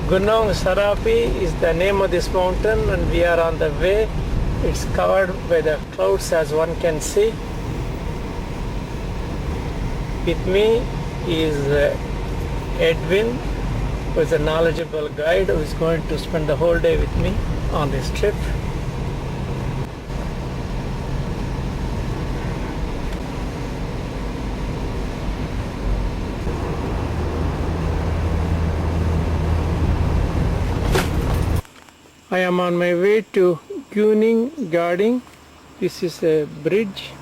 Gunung Serapi is the name of this mountain, and we are on the way. It's covered by the clouds, as one can see. With me is Edwin, who is a knowledgeable guide who is going to spend the whole day with me on this trip. I am on my way to Gunung Gading. This is a bridge.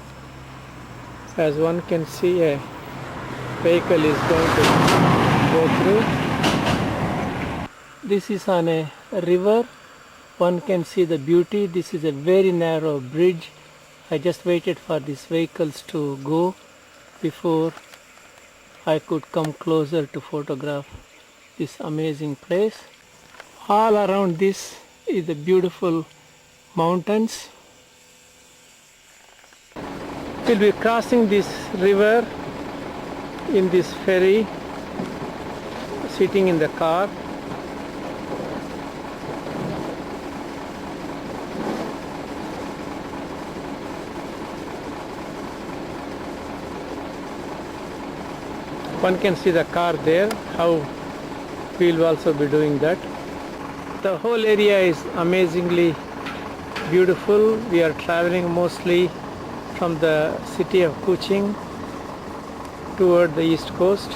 As one can see, a vehicle is going to go through. This is on a river. One can see the beauty. This is a very narrow bridge. I just waited for these vehicles to go before I could come closer to photograph this amazing place. All around this is the beautiful mountains. We'll be crossing this river in this ferry, sitting in the car. One can see the car there, how we'll also be doing that. The whole area is amazingly beautiful. We are traveling mostly from the city of Kuching toward the east coast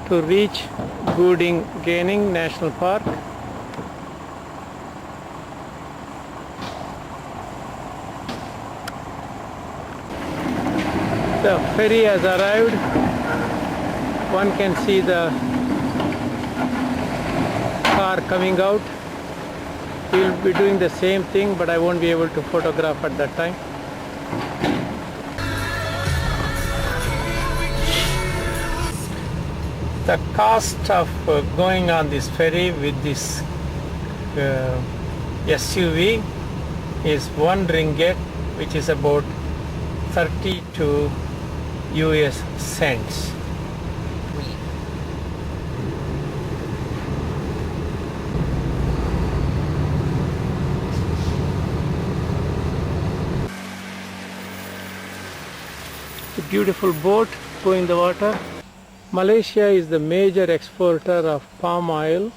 to reach Gunung Gading National Park. The ferry has arrived. One can see the car coming out. We will be doing the same thing, but I won't be able to photograph at that time. The cost of going on this ferry with this SUV is 1 ringgit, which is about 32 US cents. A beautiful boat going the water. Malaysia is the major exporter of palm oil,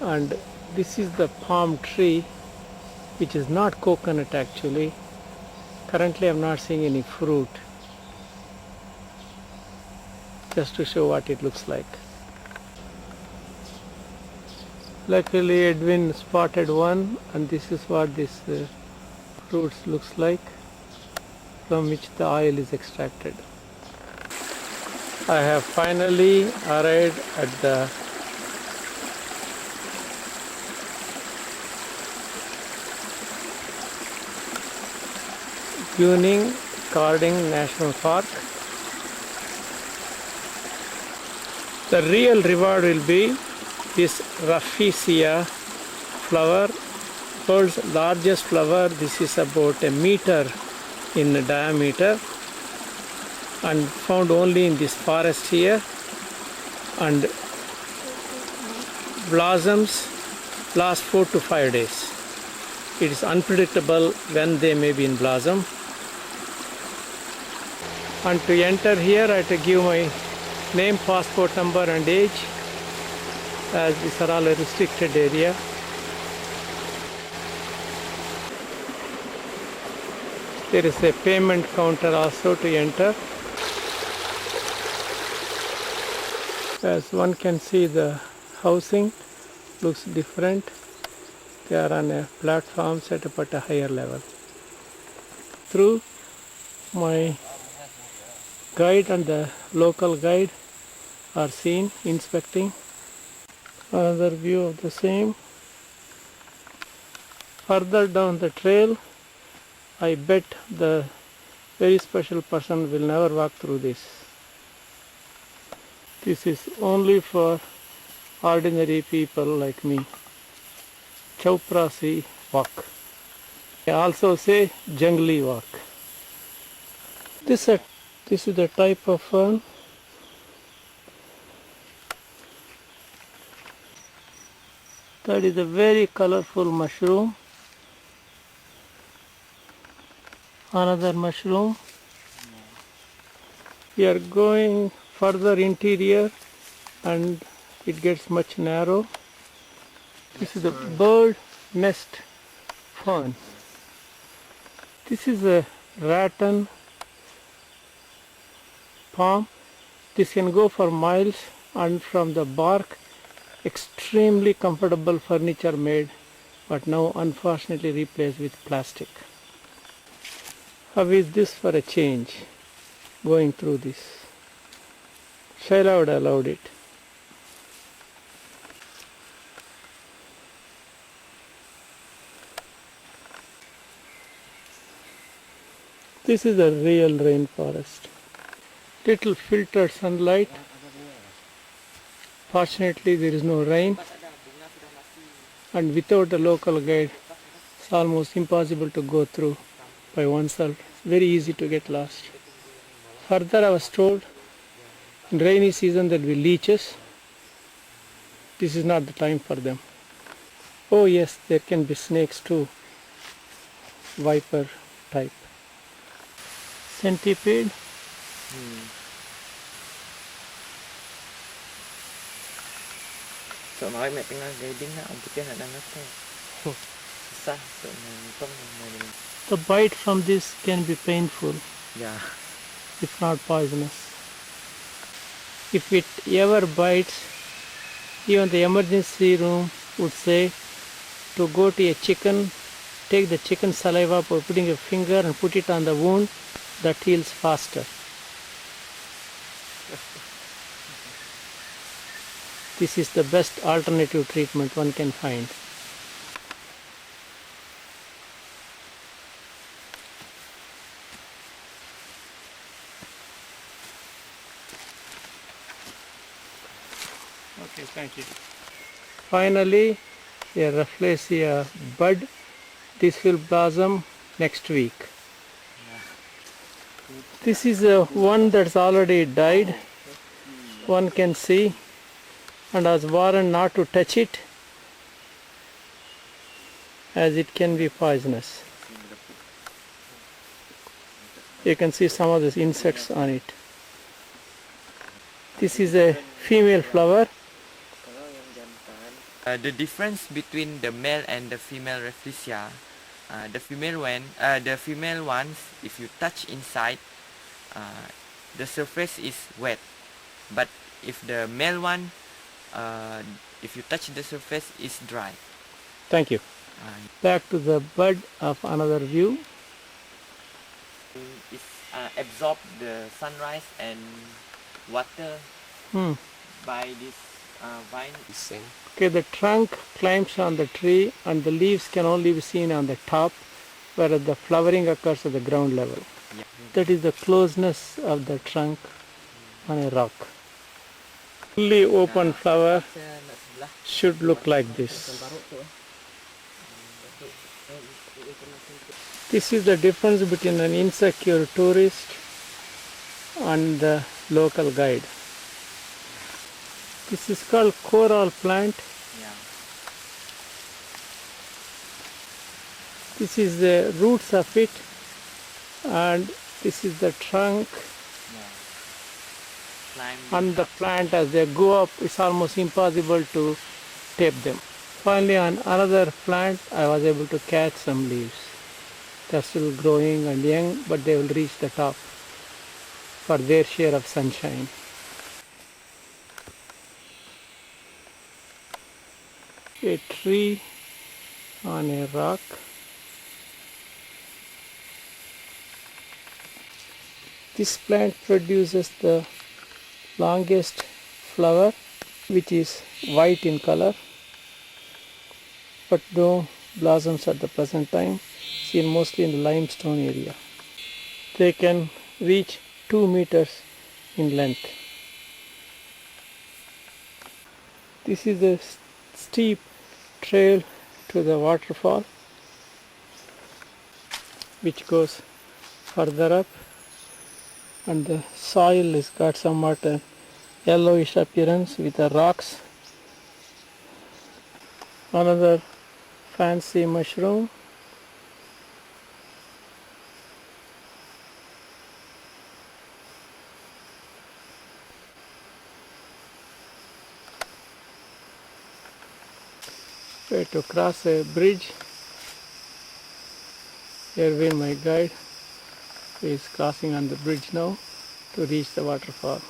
and this is the palm tree, which is not coconut actually. Currently I'm not seeing any fruit. Just to show what it looks like. Luckily Edwin spotted one, and this is what this fruits looks like, from which the oil is extracted. I have finally arrived at the Gunung Gading National Park. The real reward will be this rafflesia flower, world's largest flower. This is about a meter in diameter and found only in this forest here, and blossoms last 4 to 5 days. It is unpredictable when they may be in blossom. And to enter here I have to give my name, passport number and age, as these are all a restricted area. There is a payment counter also to enter. As one can see, the housing looks different. They are on a platform set up at a higher level. Through my guide and the local guide are seen inspecting. Another view of the same. Further down the trail, I bet the very special person will never walk through this. This is only for ordinary people like me. Chauprasi walk. I also say jungly walk. This is the type of fern That is a very colorful mushroom. Another mushroom. We are going further interior and it gets much narrow. This is a bird nest fern. This is a rattan palm. This can go for miles, and from the bark extremely comfortable furniture made, but now unfortunately replaced with plastic. How is this for a change, going through this? Shaila would have allowed it. This is a real rainforest. Little filtered sunlight. Fortunately there is no rain, and without a local guide it's almost impossible to go through by oneself. It's very easy to get lost. Further, I was told in rainy season there will be leeches. This is not the time for them. Oh yes, there can be snakes too, viper type. Centipede. Sợ nói mẹ tengah guiding nak orang putih nak dengar tu. Susah untuk menonton. The bite from this can be painful, Yeah. if not poisonous. If it ever bites, even the emergency room would say to go to a chicken, take the chicken saliva by putting a finger and put it on the wound, that heals faster. This is the best alternative treatment one can find. Okay, thank you. Finally, a rafflesia bud. This will blossom next week. This is one that's already died. One can see, and I was warned not to touch it as it can be poisonous. You can see some of these insects on it. This is a female flower. The difference between the male and the female rafflesia, the female ones, if you touch inside, the surface is wet, but if the male one, if you touch the surface, is dry. Thank you. Back to the bud of another view. It absorb the sunrise and water by this vine. Okay, the trunk climbs on the tree and the leaves can only be seen on the top, whereas the flowering occurs at the ground level. Yeah. That is the closeness of the trunk on a rock. Fully open flower should look like this. This is the difference between an insecure tourist and the local guide. This is called coral plant. Yeah. This is the roots of it, and this is the trunk. And the plant, as they go up, it's almost impossible to tape them. Finally, on another plant, I was able to catch some leaves. They're still growing and young, but they will reach the top for their share of sunshine. A tree on a rock. This plant produces the longest flower, which is white in color, but no blossoms at the present time, seen mostly in the limestone area. They can reach 2 meters in length. This is a steep trail to the waterfall, which goes further up, and the soil has got somewhat a yellowish appearance with the rocks. Another fancy mushroom. Way to cross a bridge. Erwin, my guide, is crossing on the bridge now to reach the waterfall.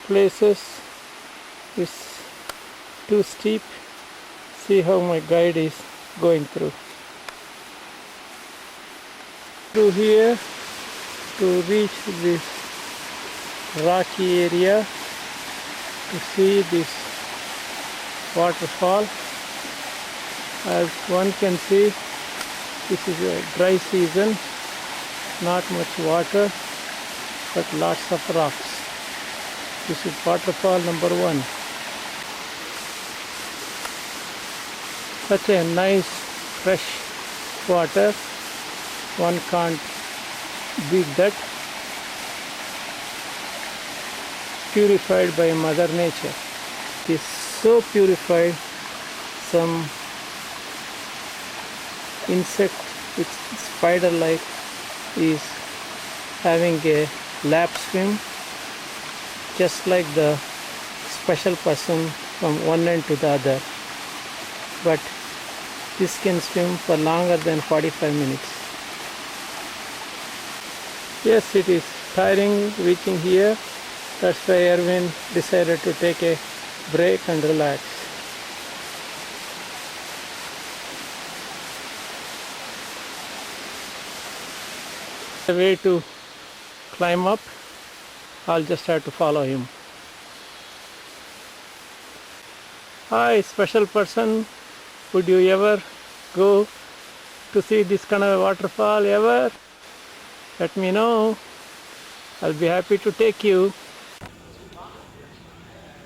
Places is too steep. See how my guide is going through. Through here to reach this rocky area to see this waterfall. As one can see, this is a dry season, not much water, but lots of rocks. This is waterfall number 1. Such a nice fresh water, one can't beat that. Purified by Mother Nature. It is so purified, some insect with spider-like is having a lap swim, just like the special person from one end to the other. But this can swim for longer than 45 minutes. Yes, it is tiring reaching here. That's why Erwin decided to take a break and relax. The way to climb up, I'll just have to follow him. Hi, special person. Would you ever go to see this kind of a waterfall ever? Let me know. I'll be happy to take you.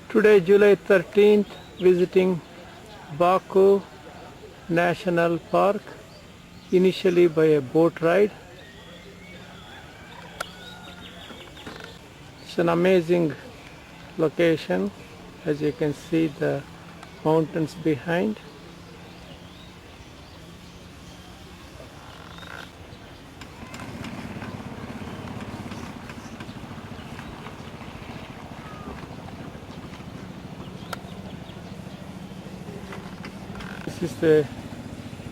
Today, July 13th, visiting Baku National Park, initially by a boat ride. It's an amazing location, as you can see the mountains behind. This is the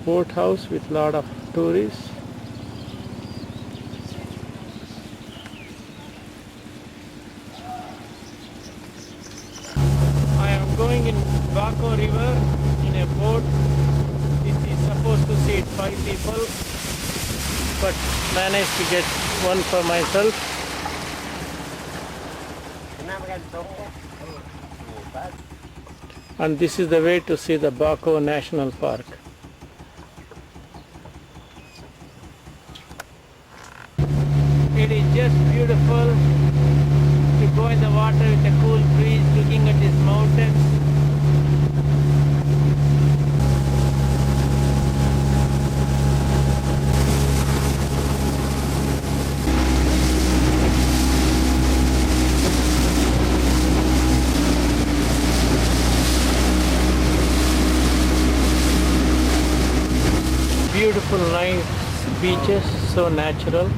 boathouse with a lot of tourists. I am going in Baku River in a boat. This is supposed to seat 5 people, but managed to get one for myself. And this is the way to see the Baku National Park. It is just beautiful to go in the water with a cool breeze, looking at these mountains. Beautiful, nice beaches, so natural.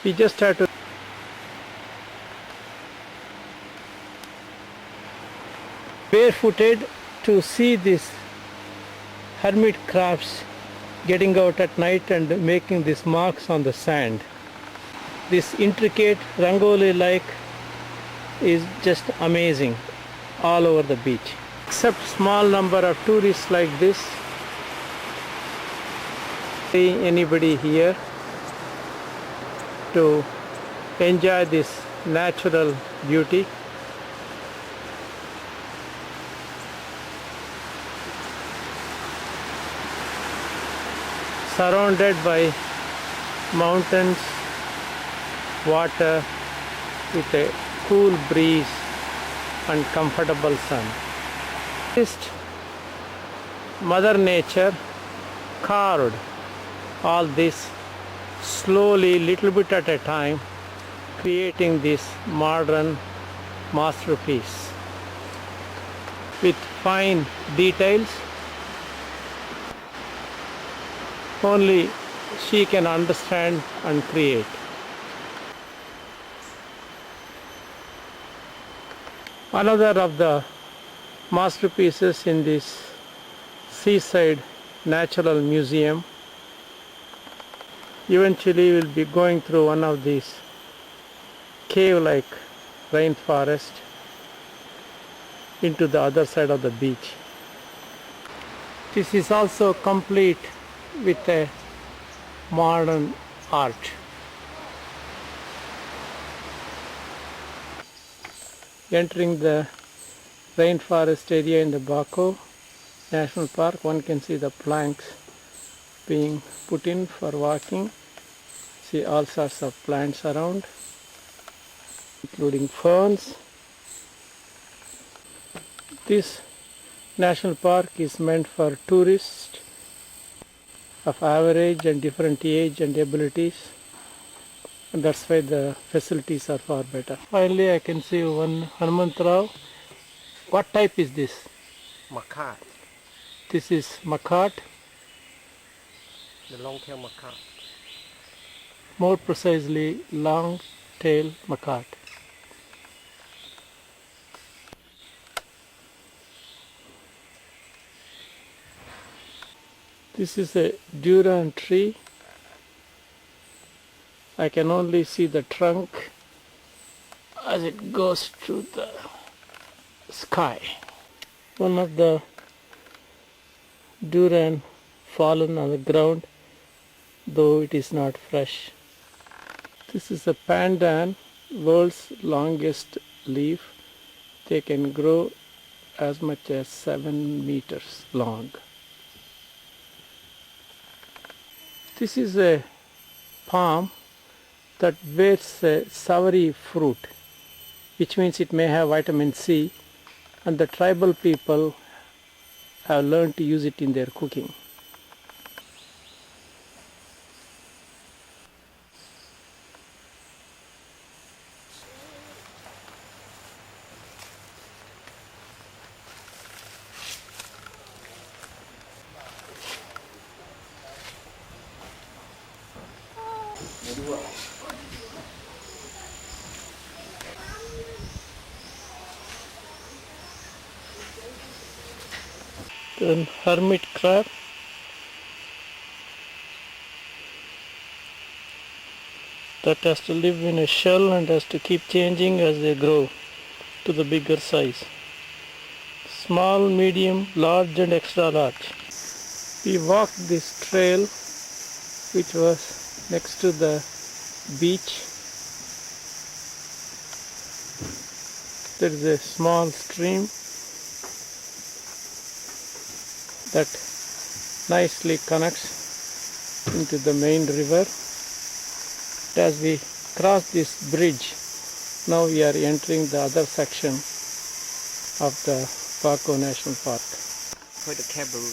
We just have to barefooted to see these hermit crabs getting out at night and making these marks on the sand. This intricate rangoli-like is just amazing all over the beach. Except small number of tourists like this, see anybody here to enjoy this natural beauty. surrounded by mountains, water with a cool breeze and comfortable sun. Just Mother Nature carved all this slowly, little bit at a time, creating this modern masterpiece with fine details. Only she can understand and create. Another of the masterpieces in this seaside natural museum. Eventually we'll be going through one of these cave-like rainforest into the other side of the beach. This is also complete with a modern art. Entering the rainforest area in the Bako National Park, one can see the planks being put in for walking. See all sorts of plants around, including ferns. This national park is meant for tourists of average and different age and abilities, and that's why the facilities are far better. Finally, I can see one Hanumantrao. What type is this? Macaque, This is macaque. the long-tailed macaque. More precisely, long-tailed macaque. This is a durian tree. I can only see the trunk as it goes through the sky. One of the durian fallen on the ground, though it is not fresh. This is a pandan, world's longest leaf. They can grow as much as 7 meters long. This is a palm that bears a savory fruit, which means it may have vitamin C, and the tribal people have learned to use it in their cooking. Then hermit crab. That has to live in a shell and has to keep changing as they grow to the bigger size. Small, medium, large and extra large. We walked this trail which was next to the beach. There is a small stream that nicely connects into the main river. As we cross this bridge, now we are entering the other section of the Bako National Park. For the cable.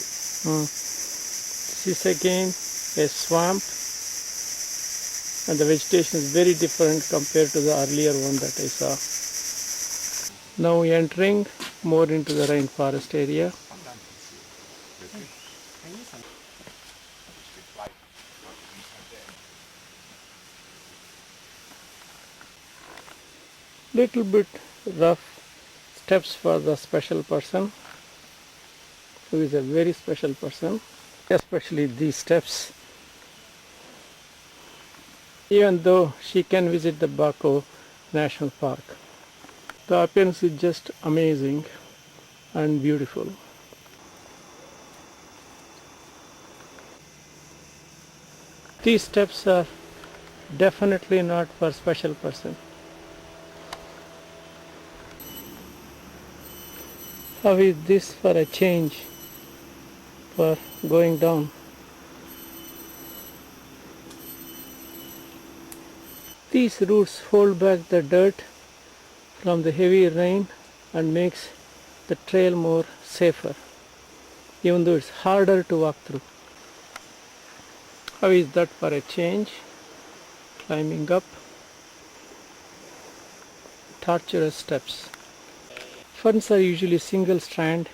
This is again a swamp, and the vegetation is very different compared to the earlier one that I saw. Now entering more into the rainforest area. Little bit rough steps for the special person who is a very special person, especially these steps. Even though she can visit the Bako National Park, the appearance is just amazing and beautiful. These steps are definitely not for special person. How is this for a change for going down? These roots hold back the dirt from the heavy rain and makes the trail more safer, even though it's harder to walk through. How is that for a change? Climbing up tortuous steps. Ferns are usually single strand.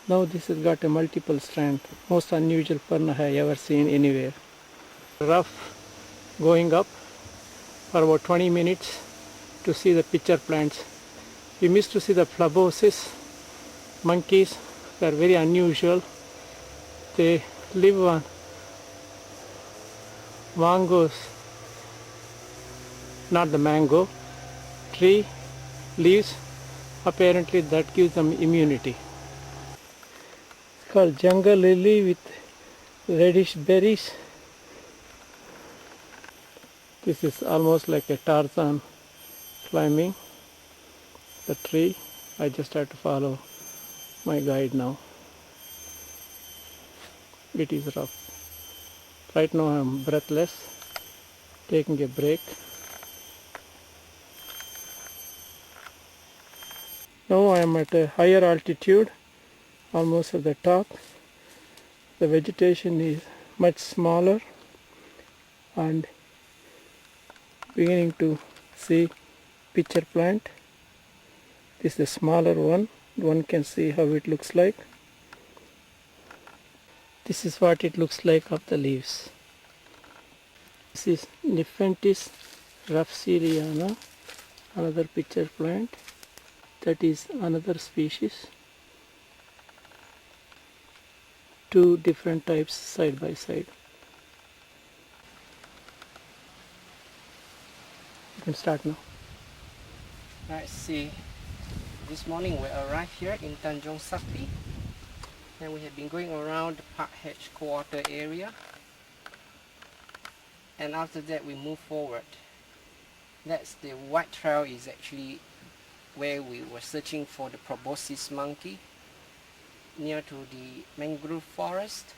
Now this has got a multiple strand. Most unusual fern I have ever seen anywhere. Rough going up for about 20 minutes to see the pitcher plants. We missed to see the plebosis monkeys. They are very unusual. They live on mangoes, not the mango tree leaves. Apparently that gives them immunity. It's called jungle lily with reddish berries. This is almost like a Tarzan climbing the tree. I just have to follow my guide now. It is rough. Right now I am breathless, taking a break. Now I am at a higher altitude, almost at the top. The vegetation is much smaller and beginning to see pitcher plant. This is the smaller one. One can see how it looks like. This is what it looks like of the leaves. This is Nephentis rafflesia, another pitcher plant. That is another species. Two different types side by side. You can start now. Let's see. This morning we arrived here in Tanjung Sakti, and we have been going around the Park Hedge quarter area, and after that we move forward. That's the white trail is actually where we were searching for the proboscis monkey near to the mangrove forest,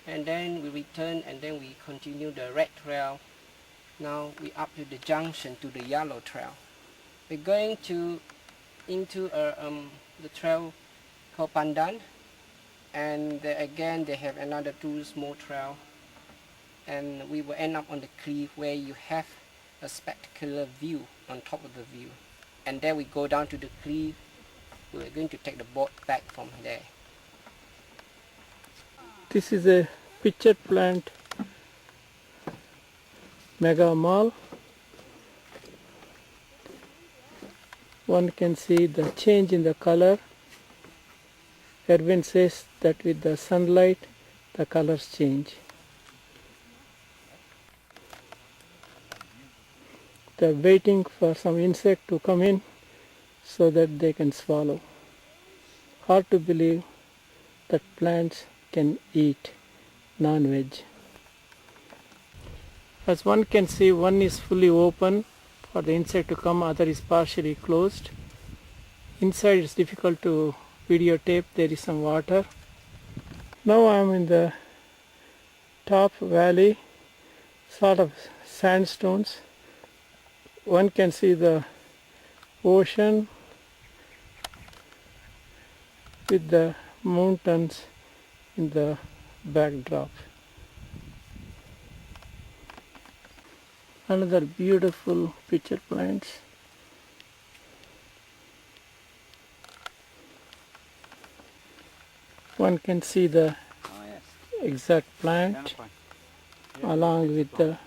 and then we return and then we continue the red trail. Now we up to the junction to the yellow trail. We're going into the trail called Pandan, and again they have another two small trail, and we will end up on the cliff where you have a spectacular view on top of the view, and then we go down to the cliff. We're going to take the boat back from there. This is a pitcher plant mega mall. One can see the change in the color. Erwin says that with the sunlight the colors change. They're waiting for some insect to come in so that they can swallow. Hard to believe that plants can eat non-veg. As one can see, one is fully open for the insect to come, other is partially closed. Inside it's difficult to videotape, there is some water. Now I am in the top valley, sort of sandstones. One can see the ocean with the mountains in the backdrop. Another beautiful pitcher plants. One can see the exact plant along with the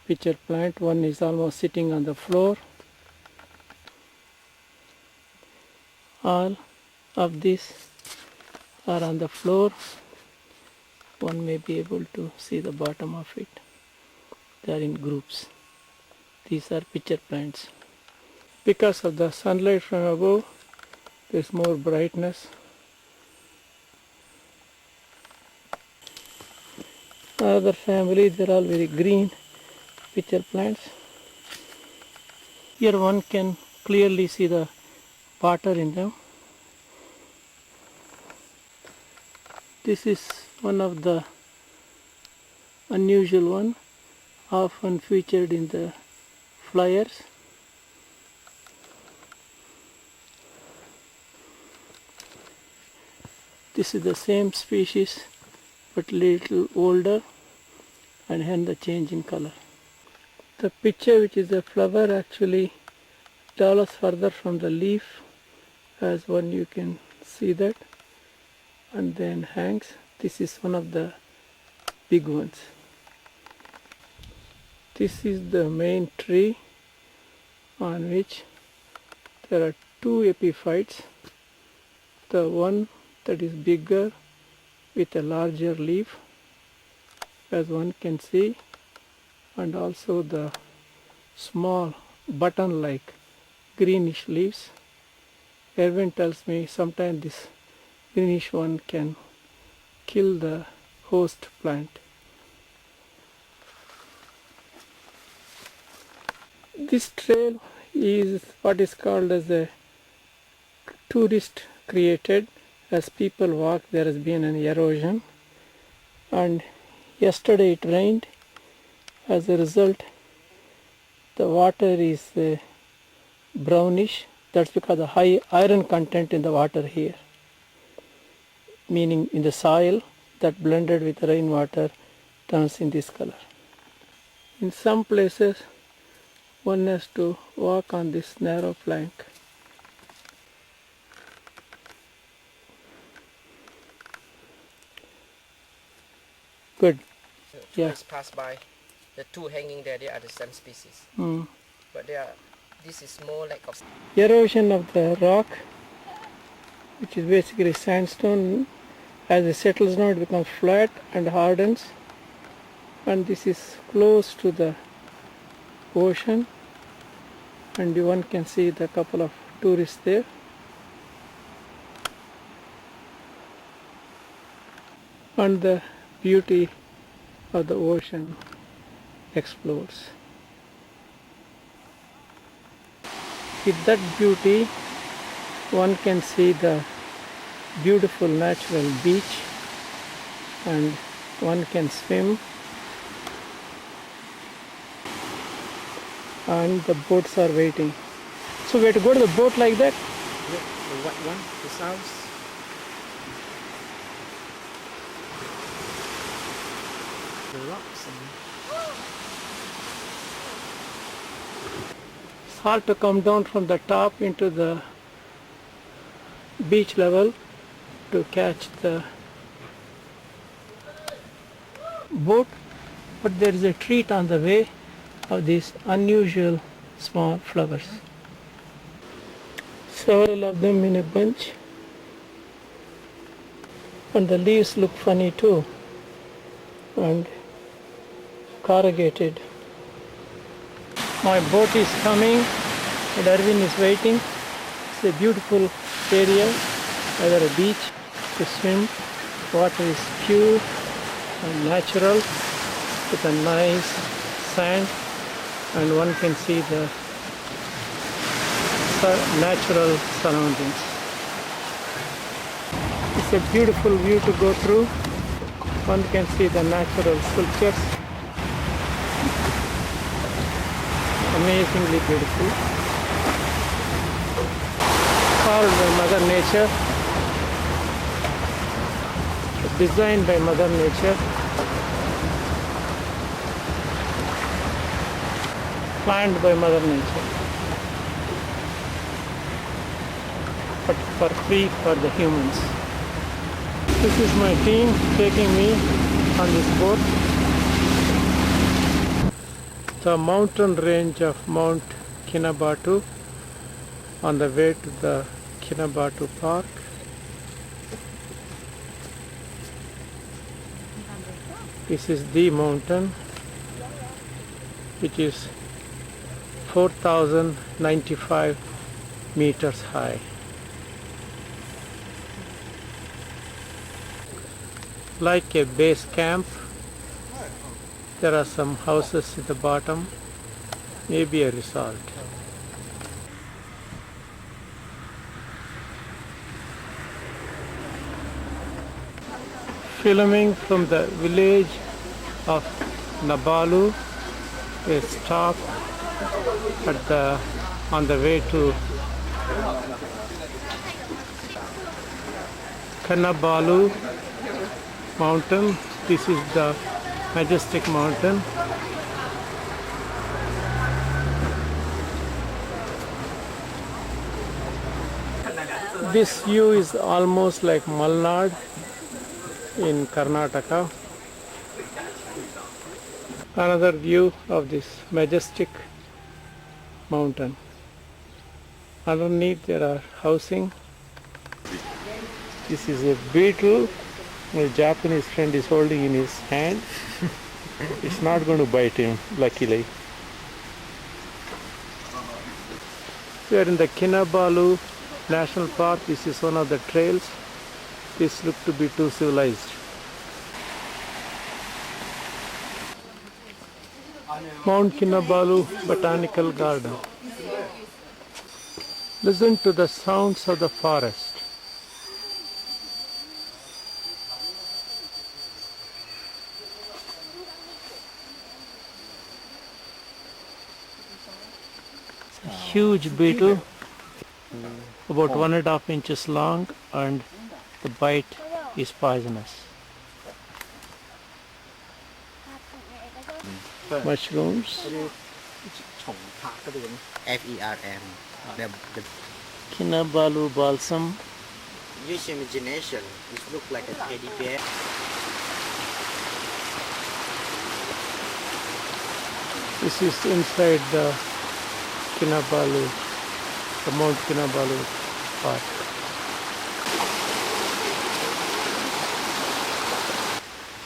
pitcher plant. One is almost sitting on the floor. All of these are on the floor. One may be able to see the bottom of it. They are in groups. These are pitcher plants. Because of the sunlight from above, there is more brightness. Another family, they are all very green pitcher plants. Here one can clearly see the water in them. This is one of the unusual one. often featured in the flyers. This is the same species but little older, and hence the change in color. The picture, which is the flower, actually develops further from the leaf, as one you can see that, and then hangs. This is one of the big ones. This is the main tree on which there are two epiphytes. The one that is bigger with a larger leaf, as one can see, and also the small button-like greenish leaves. Erwin tells me sometimes this greenish one can kill the host plant. This trail is what is called as a tourist created. As people walk, there has been an erosion, and yesterday it rained. As a result, the water is brownish. That's because the high iron content in the water here, meaning in the soil, that blended with rainwater turns in this color. In some places one has to walk on this narrow plank. Good. Yeah. Tourists pass by. The two hanging there, they are the same species. But this is more like of Erosion of the rock, which is basically sandstone, as it settles down it becomes flat and hardens, and this is close to the ocean, and one can see the couple of tourists there. And the beauty of the ocean explodes. With that beauty, one can see the beautiful natural beach, and one can swim, and the boats are waiting. So we have to go to the boat like that? the white one, the south. The rocks and It's hard to come down from the top into the beach level to catch the boat, but there is a treat on the way of these unusual small flowers. Several of them in a bunch, and the leaves look funny too, and corrugated. My boat is coming and Erwin is waiting. It's a beautiful area, either a beach to swim. Water is pure and natural with a nice sand, and one can see the natural surroundings. It's a beautiful view to go through. One can see the natural sculptures. Amazingly beautiful. Carved by Mother Nature. Designed by Mother Nature. Planned by Mother Nature. But for free for the humans. This is my team taking me on this boat. The mountain range of Mount Kinabalu on the way to the Kinabalu Park. This is the mountain, which is 4,095 meters high. Like a base camp, there are some houses at the bottom, maybe a resort. Filming from the village of Nabalu a stop at on the way to Kanabalu mountain. This is the majestic mountain. This view is almost like Malnad in Karnataka. Another view of this majestic mountain. Underneath there are housing. This is a beetle my Japanese friend is holding in his hand. It's not going to bite him, luckily. We are in the Kinabalu National Park. This is one of the trails. This looks to be too civilized. Mount Kinabalu Botanical Garden. Listen to the sounds of the forest. It's a huge beetle, about 1.5 inches long, and the bite is poisonous. Mushrooms. FERM. The Kinabalu balsam. use your imagination. This look like a teddy bear. This is inside the Kinabalu, the Mount Kinabalu Park.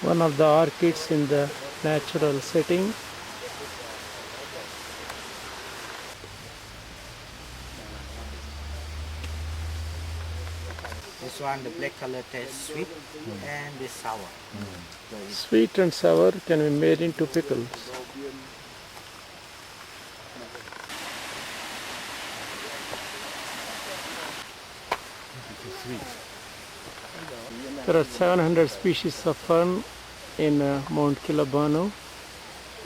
One of the orchids in the natural setting. This one, the black color tastes sweet and this sour. Sweet and sour can be made into pickles. There are 700 species of fern in Mount Kilabano,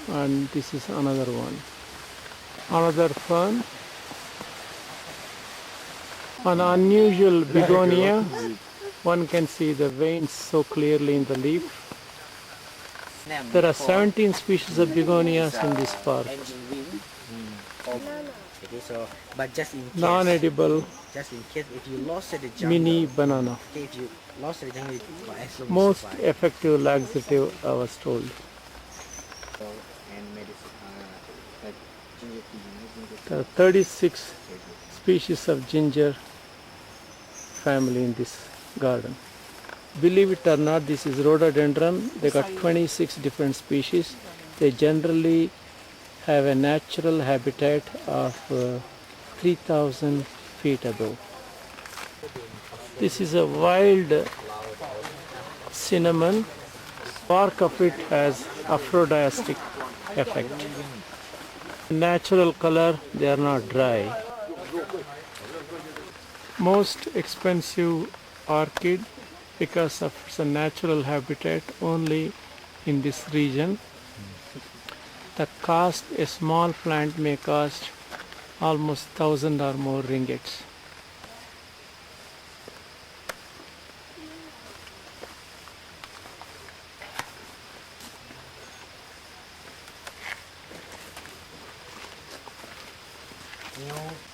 and this is another one. Another fern. An unusual begonia. One can see the veins so clearly in the leaf. There are 17 species of begonias in this park. Okay, so but just in case, Non-edible just in case if you lost at the jungle, mini banana. okay, if you lost at the jungle, as long as Most you survive. effective laxative, I was told. And medicine, like ginger tea, There are 36 species of ginger family in this garden. Believe it or not, this is rhododendron. They got 26 different species. They generally have a natural habitat of 3,000 feet above. This is a wild cinnamon. Bark of it has aphrodisiac effect. Natural color, they are not dry. Most expensive orchid because of its natural habitat only in this region. The cost, a small plant may cost almost 1,000 or more ringgits.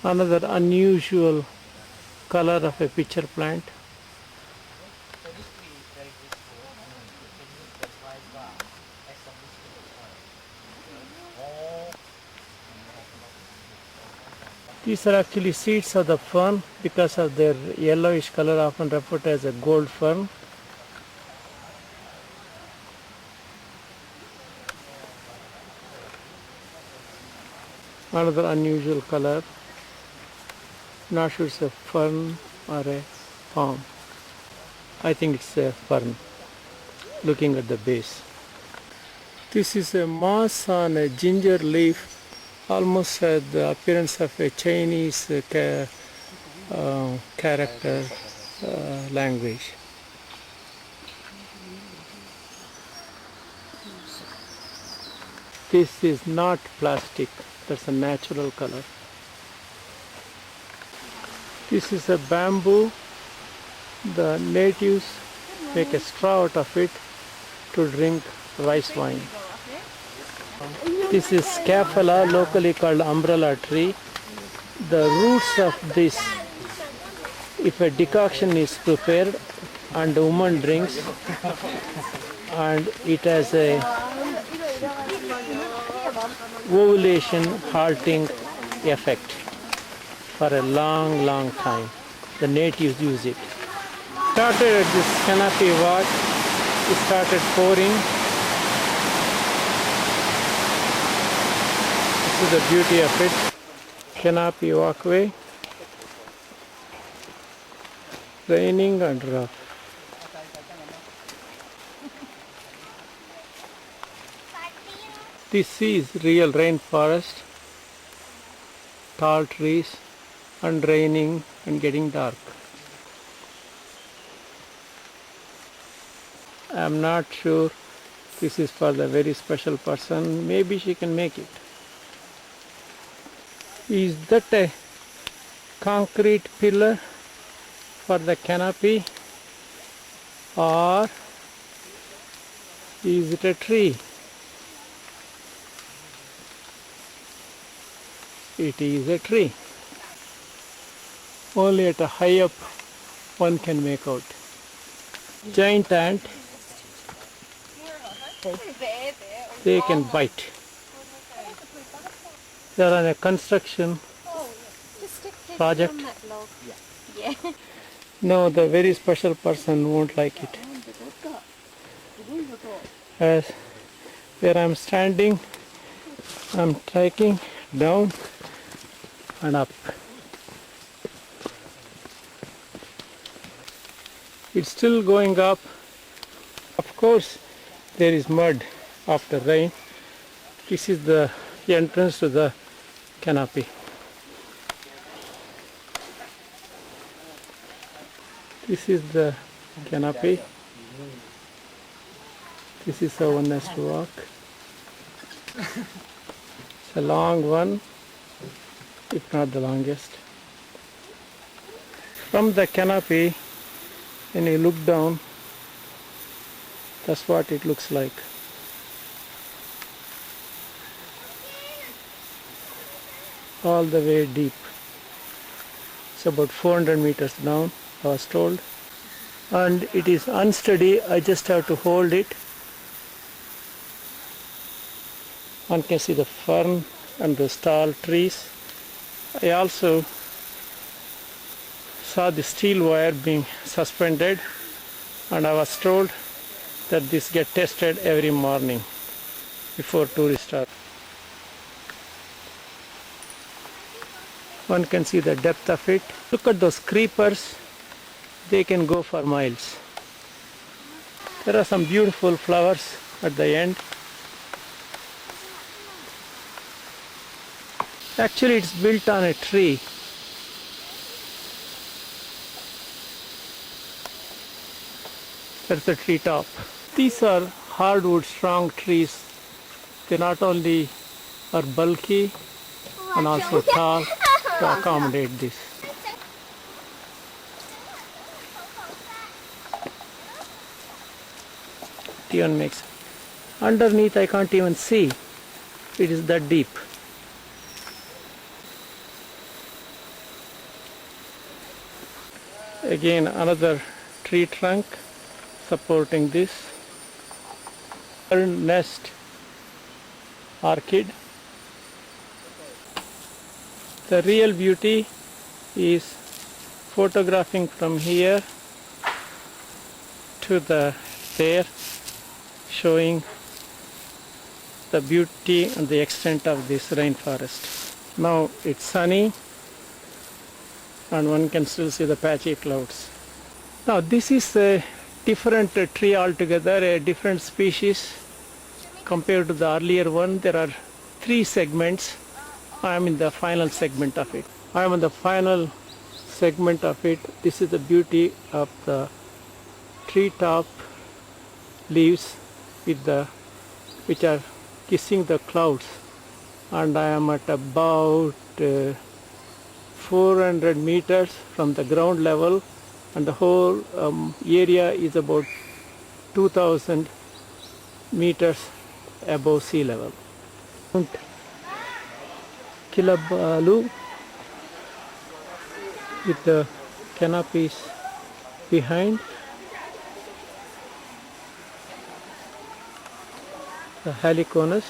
Another unusual color of a pitcher plant. These are actually seeds of the fern. Because of their yellowish color, often referred to as a gold fern. Another unusual color. Not sure it's a fern or a palm. I think it's a fern, looking at the base. This is a moss on a ginger leaf, almost has the appearance of a Chinese character language. This is not plastic, that's a natural color. This is a bamboo. The natives make a straw out of it to drink rice wine. This is Scapula, locally called umbrella tree. The roots of this, if a decoction is prepared and the woman drinks, and it has a ovulation halting effect for a long time. The natives use it. Started at this canopy walk, it started pouring. This is the beauty of it. Canopy walkway, raining and rough. This is real rainforest, tall trees and raining and getting dark. I am not sure this is for the very special person. Maybe she can make it. Is that a concrete pillar for the canopy, or is it a tree? It is a tree. Only at a high up one can make out. Giant ant, they can bite. They are on a construction project. No, the very special person won't like it. As where I am standing, I am trekking down and up. It's still going up. Of course, there is mud after rain. This is the entrance to the canopy. This is the canopy. This is how one has to walk. It's a long one, if not the longest. From the canopy, when you look down, that's what it looks like. All the way deep. It's about 400 meters down, I was told. And it is unsteady, I just have to hold it. One can see the fern and the tall trees. I also saw the steel wire being suspended, and I was told that this gets tested every morning before tourists start. One can see the depth of it. Look at those creepers, they can go for miles. There are some beautiful flowers at the end. Actually, it's built on a tree. That's the tree top. These are hardwood strong trees. They not only are bulky and also tall to accommodate this. Even makes. Underneath I can't even see. It is that deep. Again, another tree trunk supporting this. Nest orchid. The real beauty is photographing from here to there, showing the beauty and the extent of this rainforest. Now it's sunny and one can still see the patchy clouds. Now this is a different tree altogether, a different species compared to the earlier one. There are 3 segments. I am in the final segment of it. I am in the final segment of it. This is the beauty of the treetop leaves with which are kissing the clouds, and I am at about 400 meters from the ground level, and the whole area is about 2000 meters above sea level. Mount Kilabalu with the canopies behind. The heliconus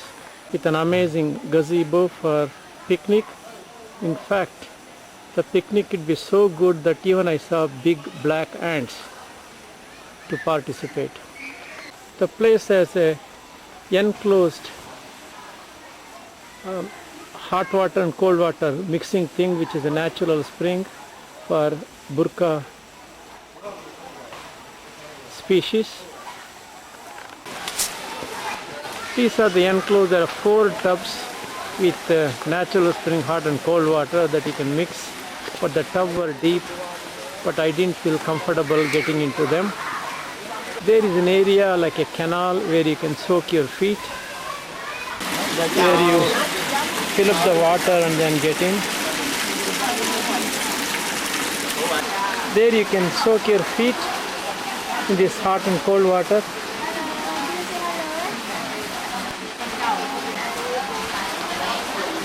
with an amazing gazebo for picnic. In fact, the picnic could be so good that even I saw big black ants to participate. The place has a enclosed hot water and cold water mixing thing, which is a natural spring for burqa species. These are the enclosed. There are 4 tubs with natural spring hot and cold water that you can mix, but the tubs were deep, but I didn't feel comfortable getting into them. There is an area like a canal where you can soak your feet, where you fill up the water and then get in. There you can soak your feet in this hot and cold water.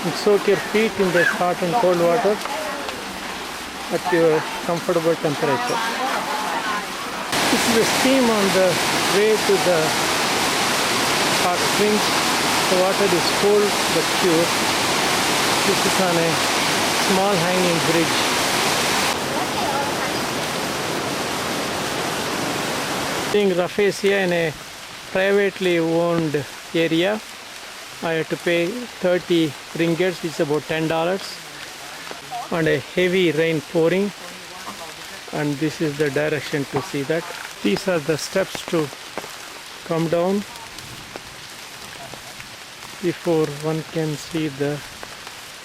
And soak your feet in this hot and cold water at your comfortable temperature. This is a steam on the way to the hot springs. The water is cold but pure. This is on a small hanging bridge. Seeing rafflesia in a privately owned area, I had to pay 30 ringgits, which is about $10, and a heavy rain pouring, and this is the direction to see that. These are the steps to come down before one can see the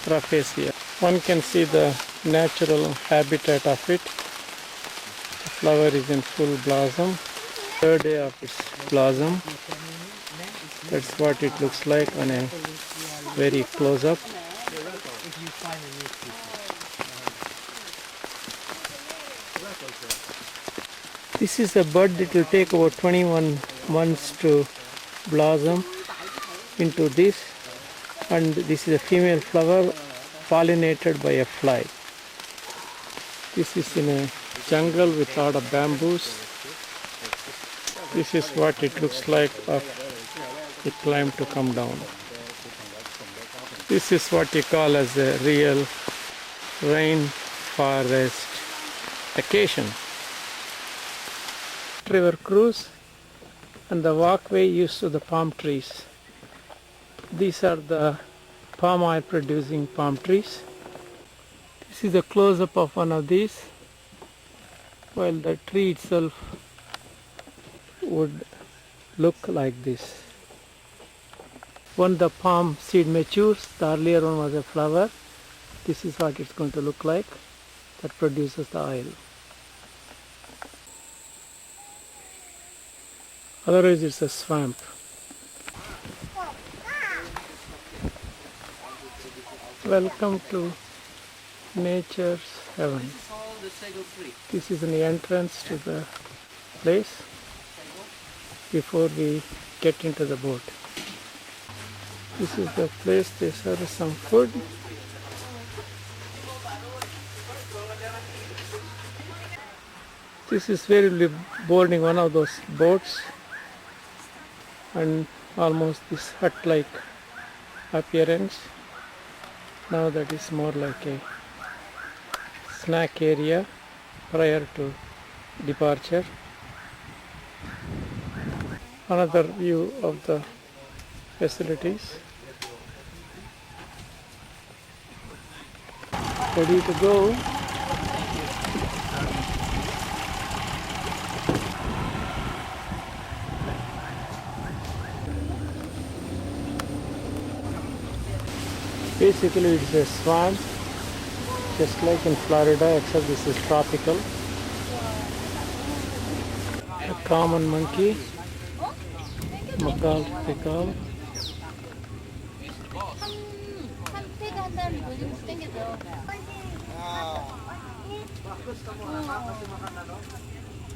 rafflesia. One can see the natural habitat of it. The flower is in full blossom. Third day of its blossom. That's what it looks like on a very close up. This is a bud that will take about 21 months to blossom into this, and this is a female flower pollinated by a fly. This is in a jungle with a lot of bamboos. This is what it looks like of it climb to come down. This is what you call as a real rainforest vacation. River cruise and the walkway used to the palm trees. These are the palm oil producing palm trees. This is a close-up of one of these, while the tree itself would look like this. When the palm seed matures, the earlier one was a flower. This is what it's going to look like. That produces the oil. Otherwise it's a swamp. Welcome to nature's heaven. This is the entrance to the place before we get into the boat. This is the place. They serve some food. This is where we'll be boarding one of those boats, and almost this hut-like appearance. Now that is more like a snack area prior to departure. Another view of the facilities. Ready to go. Basically it's a swamp, just like in Florida, except this is tropical. A common monkey, macaque, 사람이 보여주면 땡겨져. Bagus kamu anak kasih makan ano.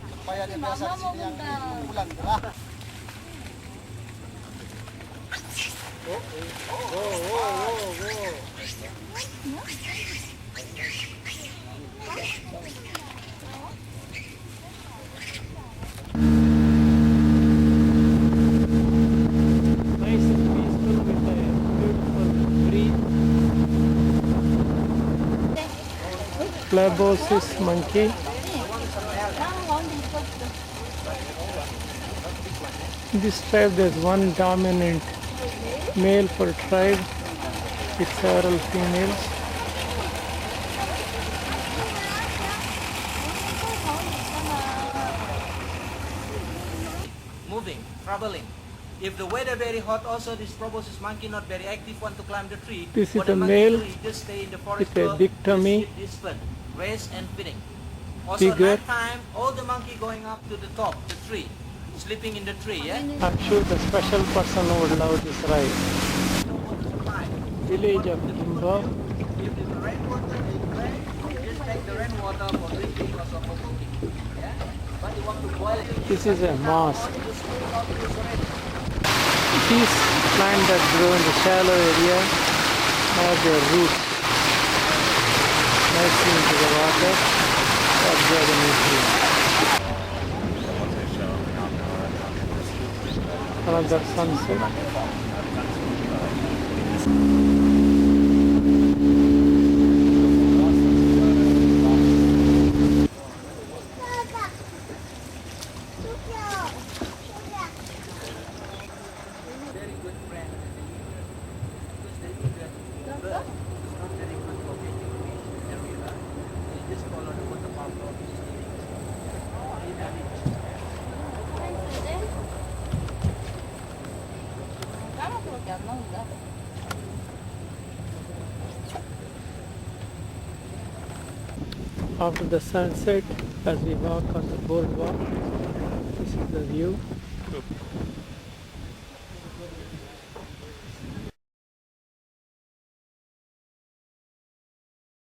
Supaya dia Mama biasa di sini yang mau bulan, lah. Nice and peaceful with a beautiful breeze. Plebosis monkey. In this tribe there's one dominant male per tribe with several females. Moving, traveling. If the weather very hot, also this proboscis monkey not very active, want to climb the tree. This is What the the monkey male do is just stay in the forest with a grove, big just tummy. eat this food, rest and feeding. Also Bigger. night time, all the monkey going up to the top, the tree, sleeping in the tree. Yeah. I'm sure the special person would love this ride. Village of Kimbo. If the rainwater is dry, just take the rainwater for drinking or for cooking. Yeah. But you want to boil it. This is a mosque. These plants that grow in the shallow area have their roots nicely into the water to absorb the nutrients. Another sunset. Very good friend because they do that. But it's not very good for getting fish area. They just follow the waterfall flow. 까맣게 안 나온다. After the sunset, as we walk on the boardwalk, this is the view.